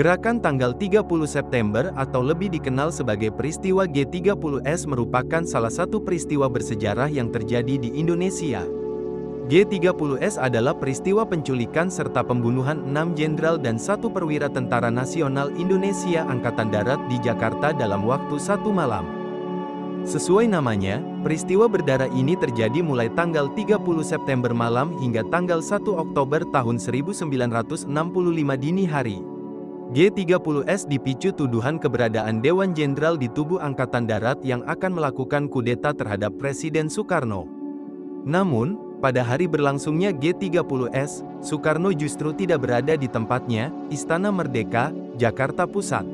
Gerakan tanggal 30 September atau lebih dikenal sebagai peristiwa G30S merupakan salah satu peristiwa bersejarah yang terjadi di Indonesia. G30S adalah peristiwa penculikan serta pembunuhan 6 jenderal dan 1 perwira Tentara Nasional Indonesia Angkatan Darat di Jakarta dalam waktu 1 malam. Sesuai namanya, peristiwa berdarah ini terjadi mulai tanggal 30 September malam hingga tanggal 1 Oktober tahun 1965 dini hari. G30S dipicu tuduhan keberadaan Dewan Jenderal di tubuh Angkatan Darat yang akan melakukan kudeta terhadap Presiden Soekarno. Namun, pada hari berlangsungnya G30S, Soekarno justru tidak berada di tempatnya, Istana Merdeka, Jakarta Pusat.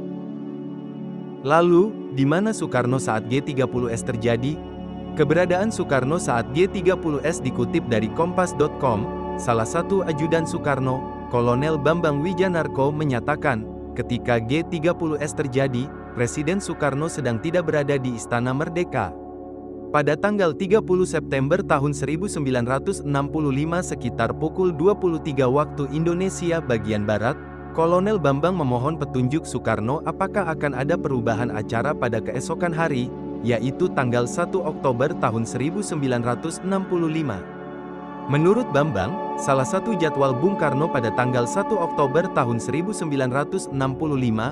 Lalu, di mana Soekarno saat G30S terjadi? Keberadaan Soekarno saat G30S dikutip dari Kompas.com, salah satu ajudan Soekarno, Kolonel Bambang Wijanarko menyatakan, ketika G30S terjadi, Presiden Soekarno sedang tidak berada di Istana Merdeka. Pada tanggal 30 September tahun 1965 sekitar pukul 23 waktu Indonesia bagian Barat, Kolonel Bambang memohon petunjuk Soekarno apakah akan ada perubahan acara pada keesokan hari, yaitu tanggal 1 Oktober tahun 1965. Menurut Bambang, salah satu jadwal Bung Karno pada tanggal 1 Oktober tahun 1965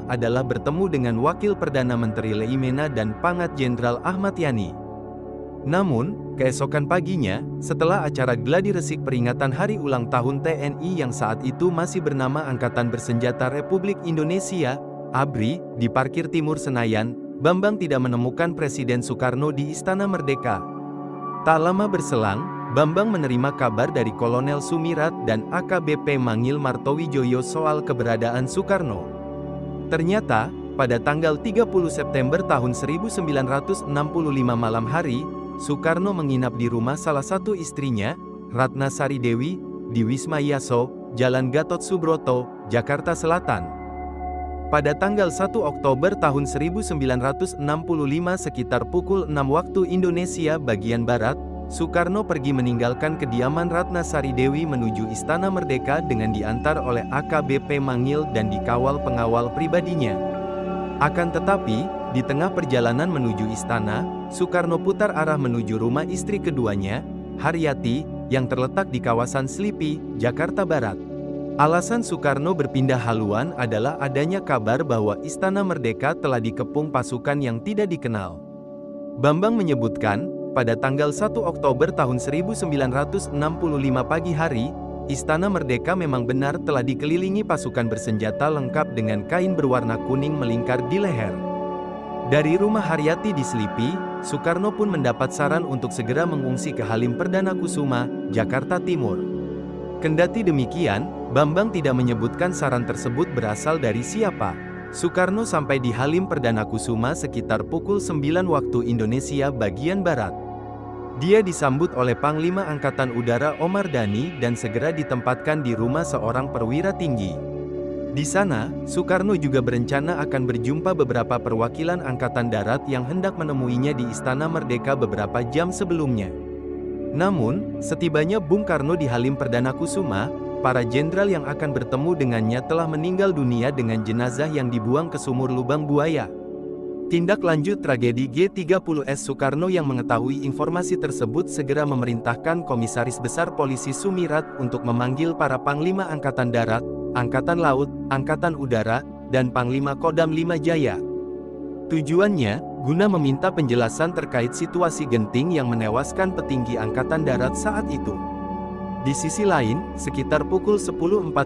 adalah bertemu dengan Wakil Perdana Menteri Leimena dan Pangat Jenderal Ahmad Yani. Namun, keesokan paginya, setelah acara gladi resik peringatan Hari Ulang Tahun TNI yang saat itu masih bernama Angkatan Bersenjata Republik Indonesia, ABRI, di parkir timur Senayan, Bambang tidak menemukan Presiden Soekarno di Istana Merdeka. Tak lama berselang, Bambang menerima kabar dari Kolonel Sumirat dan AKBP Mangil Martowijoyo soal keberadaan Soekarno. Ternyata, pada tanggal 30 September tahun 1965 malam hari, Soekarno menginap di rumah salah satu istrinya, Ratna Sari Dewi, di Wisma Yaso, Jalan Gatot Subroto, Jakarta Selatan. Pada tanggal 1 Oktober tahun 1965 sekitar pukul 6 waktu Indonesia bagian Barat, Soekarno pergi meninggalkan kediaman Ratna Sari Dewi menuju Istana Merdeka dengan diantar oleh AKBP Mangil dan dikawal pengawal pribadinya. Akan tetapi, di tengah perjalanan menuju istana, Soekarno putar arah menuju rumah istri keduanya, Haryati, yang terletak di kawasan Slipi, Jakarta Barat. Alasan Soekarno berpindah haluan adalah adanya kabar bahwa Istana Merdeka telah dikepung pasukan yang tidak dikenal. Bambang menyebutkan, pada tanggal 1 Oktober tahun 1965 pagi hari, Istana Merdeka memang benar telah dikelilingi pasukan bersenjata lengkap dengan kain berwarna kuning melingkar di leher. Dari rumah Haryati di Slipi, Soekarno pun mendapat saran untuk segera mengungsi ke Halim Perdana Kusuma, Jakarta Timur. Kendati demikian, Bambang tidak menyebutkan saran tersebut berasal dari siapa. Soekarno sampai di Halim Perdana Kusuma sekitar pukul 9 waktu Indonesia bagian Barat. Dia disambut oleh Panglima Angkatan Udara Omar Dhani dan segera ditempatkan di rumah seorang perwira tinggi. Di sana, Soekarno juga berencana akan berjumpa beberapa perwakilan Angkatan Darat yang hendak menemuinya di Istana Merdeka beberapa jam sebelumnya. Namun, setibanya Bung Karno di Halim Perdana Kusuma, para jenderal yang akan bertemu dengannya telah meninggal dunia dengan jenazah yang dibuang ke sumur lubang buaya. Tindak lanjut tragedi G30S. Soekarno yang mengetahui informasi tersebut segera memerintahkan Komisaris Besar Polisi Sumirat untuk memanggil para Panglima Angkatan Darat, Angkatan Laut, Angkatan Udara, dan Panglima Kodam 5 Jaya. Tujuannya, guna meminta penjelasan terkait situasi genting yang menewaskan petinggi Angkatan Darat saat itu. Di sisi lain, sekitar pukul 10.45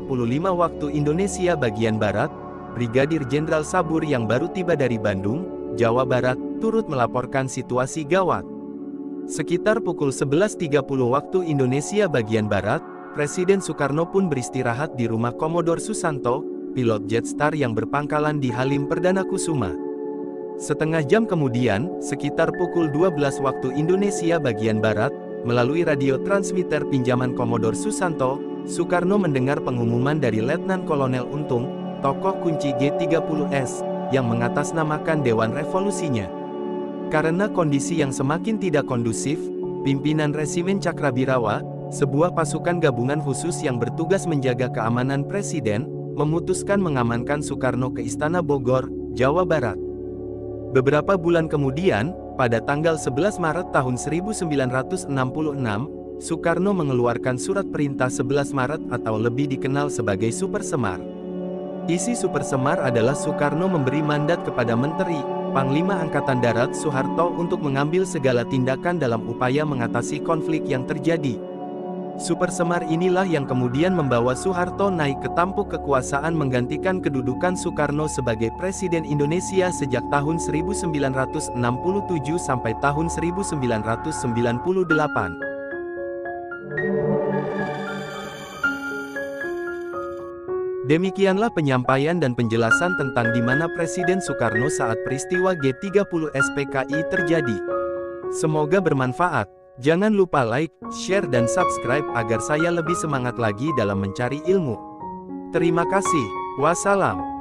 waktu Indonesia bagian Barat, Brigadir Jenderal Sabur yang baru tiba dari Bandung, Jawa Barat, turut melaporkan situasi gawat. Sekitar pukul 11.30 waktu Indonesia bagian Barat, Presiden Soekarno pun beristirahat di rumah Komodor Susanto, pilot Jetstar yang berpangkalan di Halim Perdana Kusuma. Setengah jam kemudian, sekitar pukul 12 waktu Indonesia bagian Barat, melalui radio transmitter pinjaman Komodor Susanto, Soekarno mendengar pengumuman dari Letnan Kolonel Untung, tokoh kunci G30S, yang mengatasnamakan Dewan Revolusinya. Karena kondisi yang semakin tidak kondusif, pimpinan Resimen Cakrabirawa, sebuah pasukan gabungan khusus yang bertugas menjaga keamanan Presiden, memutuskan mengamankan Soekarno ke Istana Bogor, Jawa Barat. Beberapa bulan kemudian, pada tanggal 11 Maret tahun 1966, Soekarno mengeluarkan Surat Perintah 11 Maret atau lebih dikenal sebagai Super Semar. Isi Super Semar adalah Soekarno memberi mandat kepada Menteri, Panglima Angkatan Darat Soeharto untuk mengambil segala tindakan dalam upaya mengatasi konflik yang terjadi. Super Semar inilah yang kemudian membawa Soeharto naik ke tampuk kekuasaan menggantikan kedudukan Soekarno sebagai Presiden Indonesia sejak tahun 1967 sampai tahun 1998. Demikianlah penyampaian dan penjelasan tentang di mana Presiden Soekarno saat peristiwa G30 SPKI terjadi. Semoga bermanfaat. Jangan lupa like, share dan subscribe agar saya lebih semangat lagi dalam mencari ilmu. Terima kasih. Wassalam.